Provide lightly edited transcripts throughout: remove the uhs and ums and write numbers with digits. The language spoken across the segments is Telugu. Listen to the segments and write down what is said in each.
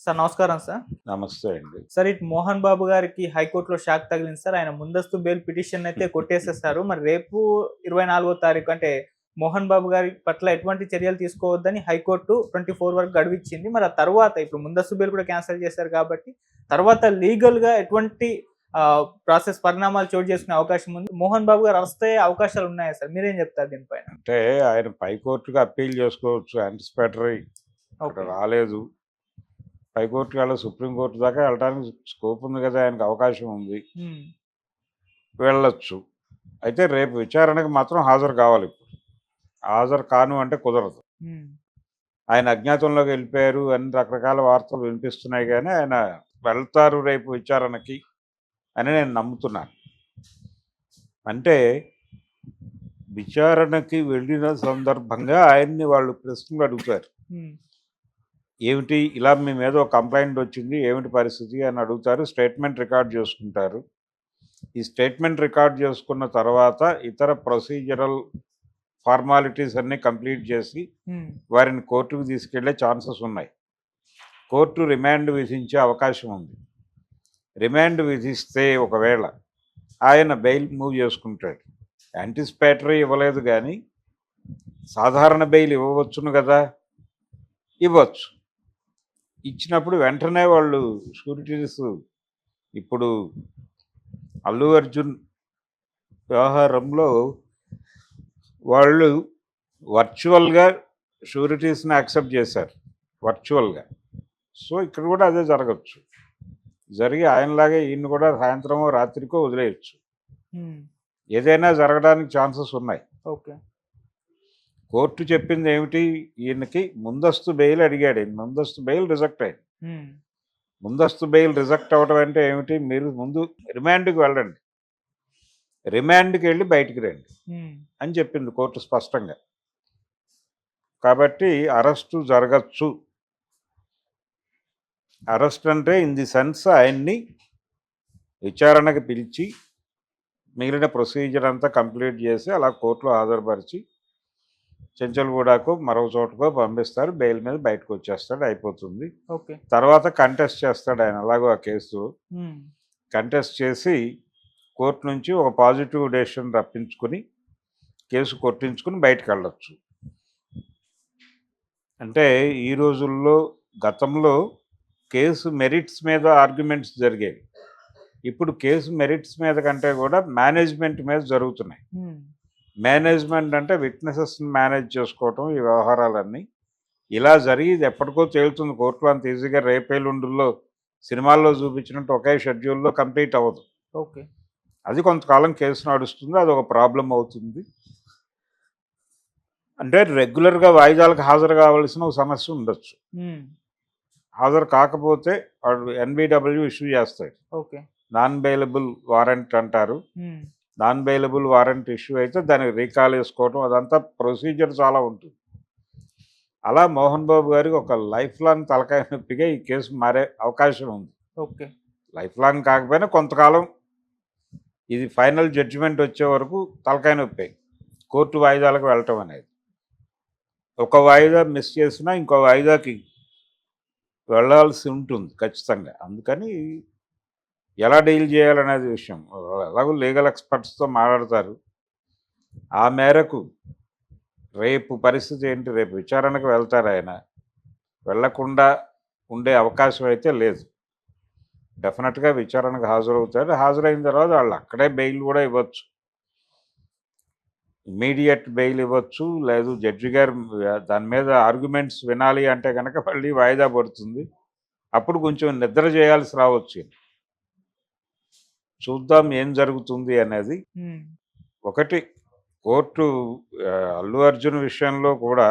సార్ నమస్కారం సార్. నమస్తే అండి. సార్ ఇటు మోహన్ బాబు గారికి హైకోర్ట్‌లో షాక్ తగిలింది సార్. ఆయన ముందస్తు బెయిల్ పిటిషన్ అయితే కొట్టేసేసారు. మరి రేపు 24వ తారీఖు అంటే మోహన్ బాబు గారి పట్ల ఎటువంటి చర్యలు తీసుకోవద్దని హైకోర్టు 24 వరకు గడువిచ్చింది. మరి ఆ తర్వాత ఇప్పుడు ముందస్తు బెయిల్ కూడా క్యాన్సెల్ చేశారు కాబట్టి తర్వాత లీగల్‌గా ఎటువంటి ప్రాసెస్ పరిణామాలు చోటు చేసుకునే అవకాశం ఉంది. మోహన్ బాబు గారు అరెస్ట్ అయ్యే అవకాశాలు ఉన్నాయా సార్? మీరేం చెప్తారు దీనిపైన? అంటే ఆయన పైకోర్టుకి అప్పీల్ చేసుకోవచ్చు. యాంటిసిపేటరీ అక్కడ ఓకే. రాలేదు. పైకోర్టుకి సుప్రీంకోర్టు దాకా వెళ్ళడానికి స్కోప్ ఉంది కదా! ఆయనకు అవకాశం ఉంది. హ్మ్. వెళ్ళొచ్చు. అయితే రేపు విచారణకు మాత్రం హాజరు కావాలి. హాజరు కాను అంటే కుదరదు. హ్మ్. ఆయన అజ్ఞాతంలోకి వెళ్ళిపోయారు అని రకరకాల వార్తలు వినిపిస్తున్నాయి కానీ ఆయన వెళ్తారు రేపు విచారణకి అని నేను నమ్ముతున్నాను. అంటే విచారణకి వెళ్ళిన సందర్భంగా ఆయన్ని వాళ్ళు ప్రశ్నలు అడుగుతారు. హ్మ్. ఏమిటి ఇలా మీ మీద ఒక కంప్లైంట్ వచ్చింది, ఏమిటి పరిస్థితి అని అడుగుతారు. స్టేట్మెంట్ రికార్డ్ చేసుకుంటారు. ఈ స్టేట్మెంట్ రికార్డ్ చేసుకున్న తర్వాత ఇతర ప్రొసీజరల్ ఫార్మాలిటీస్ అన్నీ కంప్లీట్ చేసి హ్మ్. వారిని కోర్టుకు తీసుకెళ్లే ఛాన్సెస్ ఉన్నాయి. కోర్టు రిమాండ్ విధించే అవకాశం ఉంది. రిమాండ్ విధిస్తే ఒకవేళ ఆయన బెయిల్ మూవ్ చేసుకుంటాడు. యాంటిసిపేటరీ ఇవ్వలేదు కానీ సాధారణ బెయిల్ ఇవ్వవచ్చును కదా, ఇవ్వచ్చు. ఇచ్చినప్పుడు వెంటనే వాళ్ళు షూరిటీస్ ఇప్పుడు అల్లు అర్జున్ వ్యవహారంలో వాళ్ళు వర్చువల్గా షూరిటీస్ని యాక్సెప్ట్ చేశారు వర్చువల్గా. సో ఇక్కడ కూడా అదే జరగచ్చు. జరిగి ఆయనలాగే ఈయన కూడా సాయంత్రమో రాత్రికో వదిలేయచ్చు. హ్మ్. ఏదైనా జరగడానికి ఛాన్సెస్ ఉన్నాయి. ఓకే. కోర్టు చెప్పింది ఏమిటి, ఈయనకి ముందస్తు బెయిల్ అడిగాడు. ముందస్తు బెయిల్ రిజెక్ట్ అయింది. హ్మ్. ముందస్తు బెయిల్ రిజెక్ట్ అవ్వడం అంటే ఏమిటి, మీరు ముందు రిమాండ్కి వెళ్ళండి, రిమాండ్కి వెళ్ళి బయటికి రండి హ్మ్. అని చెప్పింది కోర్టు స్పష్టంగా. కాబట్టి అరెస్టు జరగచ్చు. అరెస్ట్ అంటే ఇన్ ది సెన్స్ ఆయన్ని విచారణకు పిలిచి మిగిలిన ప్రొసీజర్ అంతా కంప్లీట్ చేసి అలా కోర్టులో హాజరుపరిచి చెంచల్గూడకో మరో చోటకో పంపిస్తారు. బెయిల్ మీద బయటకు వచ్చేస్తాడు, అయిపోతుంది. ఓకే. తర్వాత కంటెస్ట్ చేస్తాడు ఆయన. అలాగో ఆ కేసు హ్మ్. కంటెస్ట్ చేసి కోర్టు నుంచి ఒక పాజిటివ్ డెసిషన్ రప్పించుకుని కేసు కొట్టించుకుని బయటకు వెళ్ళొచ్చు. అంటే ఈ రోజుల్లో గతంలో కేసు మెరిట్స్ మీద ఆర్గ్యుమెంట్స్ జరిగేవి. ఇప్పుడు కేసు మెరిట్స్ మీద కంటే కూడా మేనేజ్మెంట్ మీద జరుగుతున్నాయి. హ్మ్. మేనేజ్మెంట్ అంటే విట్నెసెస్ని మేనేజ్ చేసుకోవటం, ఈ వ్యవహారాలన్నీ ఇలా జరిగి ఇది ఎప్పటికో తేలుతుంది కోర్టులో. అంత ఈజీగా రేపేలుండుల్లో సినిమాల్లో చూపించినట్టు ఒకే షెడ్యూల్లో కంప్లీట్ అవ్వదు. ఓకే. అది కొంతకాలం కేసు నడుస్తుంది, అది ఒక ప్రాబ్లం అవుతుంది. అంటే రెగ్యులర్గా వాయిదాలకు హాజరు కావాల్సిన ఒక సమస్య ఉండొచ్చు. హ్మ్. హాజరు కాకపోతే వాడు ఎన్బిడబ్ల్యూ ఇష్యూ చేస్తాడు. ఓకే. నాన్ బెయిలబుల్ వారెంట్ అంటారు. హ్మ్. నాన్ బెయిలబుల్ వారెంట్ ఇష్యూ అయితే దానికి రీకాల్ వేసుకోవడం, అదంతా ప్రొసీజర్ చాలా ఉంటుంది. అలా మోహన్ బాబు గారికి ఒక లైఫ్ లాంగ్ తలకాయ నొప్పిగా ఈ కేసు మారే అవకాశం ఉంది. ఓకే. లైఫ్ లాంగ్ కాకపోయినా కొంతకాలం ఇది ఫైనల్ జడ్జిమెంట్ వచ్చే వరకు తలకాయ నొప్పి కోర్టు వాయిదాలకు వెళ్ళటం అనేది. ఒక వాయిదా మిస్ చేసినా ఇంకో వాయిదాకి వెళ్ళాల్సి ఉంటుంది ఖచ్చితంగా. అందుకని ఎలా డీల్ చేయాలనేది విషయం ఎలాగో లీగల్ ఎక్స్పర్ట్స్తో మాట్లాడతారు. ఆ మేరకు రేపు పరిస్థితి ఏంటి, రేపు విచారణకు వెళ్తారు ఆయన. వెళ్లకుండా ఉండే అవకాశం అయితే లేదు. డెఫినెట్గా విచారణకు హాజరవుతారు. హాజరైన తర్వాత వాళ్ళు అక్కడే బెయిల్ కూడా ఇవ్వచ్చు, ఇమీడియట్ బెయిల్ ఇవ్వచ్చు. లేదు జడ్జి గారు దాని మీద ఆర్గ్యుమెంట్స్ వినాలి అంటే కనుక మళ్ళీ వాయిదా పడుతుంది. అప్పుడు కొంచెం నిద్ర చేయాల్సి రావచ్చు. చూద్దాం ఏం జరుగుతుంది అనేది. ఒకటి కోర్టు అల్లు అర్జున్ విషయంలో కూడా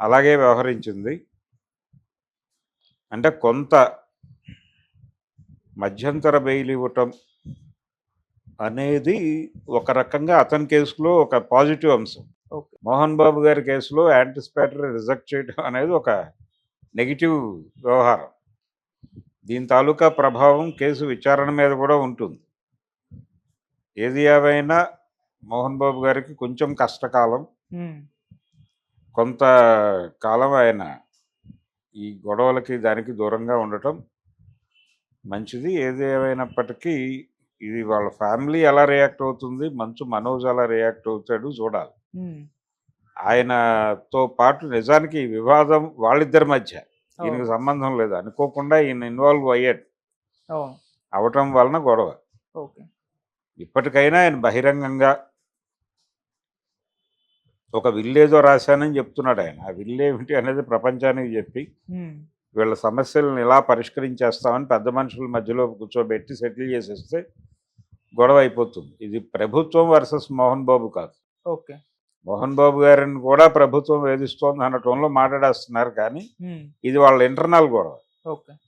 అలాగే వ్యవహరించింది. అంటే కొంత మధ్యంతర బెయిల్ ఇవ్వటం అనేది ఒక రకంగా అతని కేసులో ఒక పాజిటివ్ అంశం. మోహన్ బాబు గారి కేసులో యాంటిసిపేటరీ రిజెక్ట్ చేయడం అనేది ఒక నెగిటివ్ వ్యవహారం. దీని తాలూకా ప్రభావం కేసు విచారణ మీద కూడా ఉంటుంది. ఏది ఏవైనా మోహన్ బాబు గారికి కొంచెం కష్టకాలం. కొంత కాలం ఆయన ఈ గొడవలకి దానికి దూరంగా ఉండటం మంచిది. ఏది ఏమైనప్పటికీ ఇది వాళ్ళ ఫ్యామిలీ ఎలా రియాక్ట్ అవుతుంది, మంచు మనోజ్ ఎలా రియాక్ట్ అవుతాడు చూడాలి. ఉమ్, ఆయనతో పాటు నిజానికి ఈ వివాదం వాళ్ళిద్దరి మధ్య, ఈయనకి అవును సంబంధం లేదు. అనుకోకుండా ఈయన ఇన్వాల్వ్ అయ్యాడు. అవును. అవటం వలన గొడవ. ఓకే. ఇప్పటికైనా ఆయన బహిరంగంగా ఒక విల్లేదో రాశానని చెప్తున్నాడు ఆయన. ఆ విల్ ఏమిటి అనేది ప్రపంచానికి చెప్పి ఉమ్, వీళ్ళ సమస్యలను ఇలా పరిష్కరించేస్తామని పెద్ద మనుషుల మధ్యలో కూర్చోబెట్టి సెటిల్ చేసేస్తే గొడవ అయిపోతుంది. ఇది ప్రభుత్వం వర్సెస్ మోహన్ బాబు కాదు. ఓకే. మోహన్ బాబు గారిని కూడా ప్రభుత్వం వేధిస్తోంది అన్న టోన్లో మాట్లాడేస్తున్నారు, కానీ ఉమ్, ఇది వాళ్ళ ఇంటర్నల్ గొడవ. ఓకే.